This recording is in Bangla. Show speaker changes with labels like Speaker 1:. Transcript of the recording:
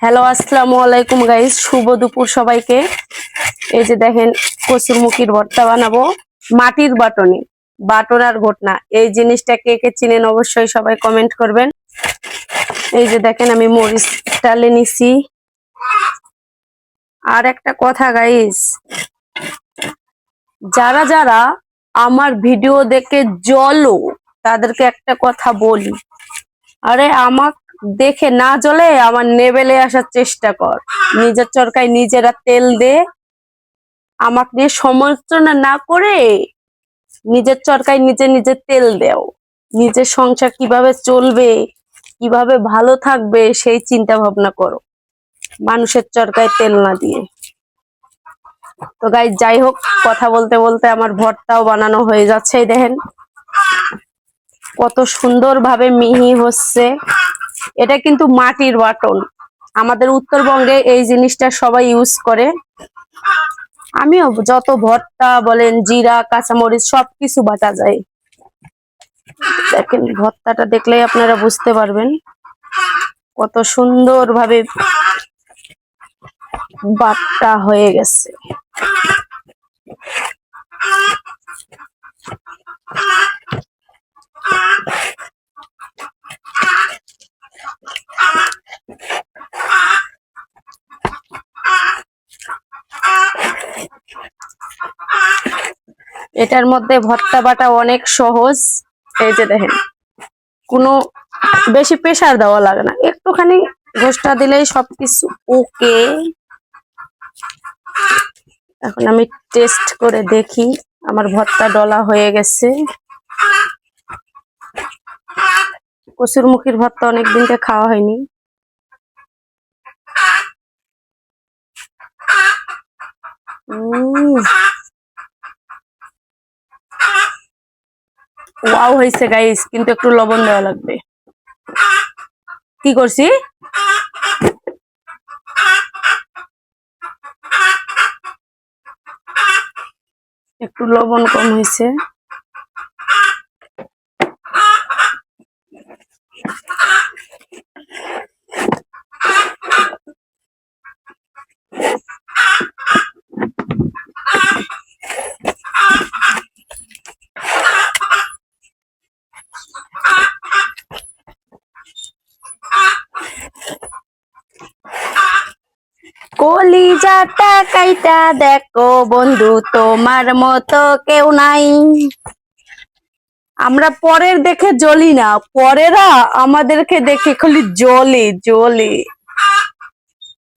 Speaker 1: হ্যালো, আসসালামু আলাইকুম গাইস, শুভ দুপুর সবাইকে। এই যে দেখেন, কচুরমুখির ভর্তা বানাবো মাটির বাটনে। বাটন আর ঘটনা, এই জিনিসটা কে কে চিনেন অবশ্যই সবাই কমেন্ট করবেন। এই যে দেখেন, আমি মরিচ ডালে নিছি। আর একটা কথা গাইস, যারা যারা আমার ভিডিও দেখে জ্বলো তাদেরকে একটা কথা বলি, আরে আমাক দেখে না জ্বলে আমার নেবেলে আসার চেষ্টা কর। নিজের চরকায় নিজেরা তেল দে, আমাকে নিয়ে সমালোচনা না করে নিজের চরকায় নিজে নিজে তেল দেও। নিজের সংসার কিভাবে চলবে, কিভাবে ভালো থাকবে সেই চিন্তা ভাবনা করো, মানুষের চরকায় তেল না দিয়ে। তো গাইস, যাই হোক, কথা বলতে বলতে আমার ভর্তাও বানানো হয়ে যাচ্ছে। এই দেখেন কত সুন্দর ভাবে মিহি হচ্ছে। এটা কিন্তু মাটির বাটন, আমাদের উত্তরবঙ্গে এই জিনিসটা সবাই ইউজ করে। আমিও যত ভর্তা বলেন, জিরা কাঁচামরিচ সবকিছু বাটা যায়। দেখেন ভর্তাটা দেখলেই আপনারা বুঝতে পারবেন কত সুন্দর ভাবে বাটা হয়ে গেছে। এটার মধ্যে ভর্তা বাটা অনেক সহজ। এই যে দেখেন, কোনো বেশি প্রেসার দেওয়া লাগে না, একটুখানি ঘষটা দিলেই সবকিছু ওকে। এখন আমি টেস্ট করে দেখি আমার ভর্তা ডলা হয়ে গেছে। কচুরমুখির ভর্তা অনেকদিন থেকে খাওয়া হয়নি। ওয়াও হয়েছে গাইস, কিন্তু একটু লবণ দেওয়া লাগবে। কি করছি, একটু লবণ কম হয়েছে। কলিজাটা কাইটা দেখো বন্ধু, তোমার মতো কেউ নাই। আমরা পরের দেখে জ্বলি না, পরেরা আমাদেরকে দেখে খালি জ্বলে জ্বলে।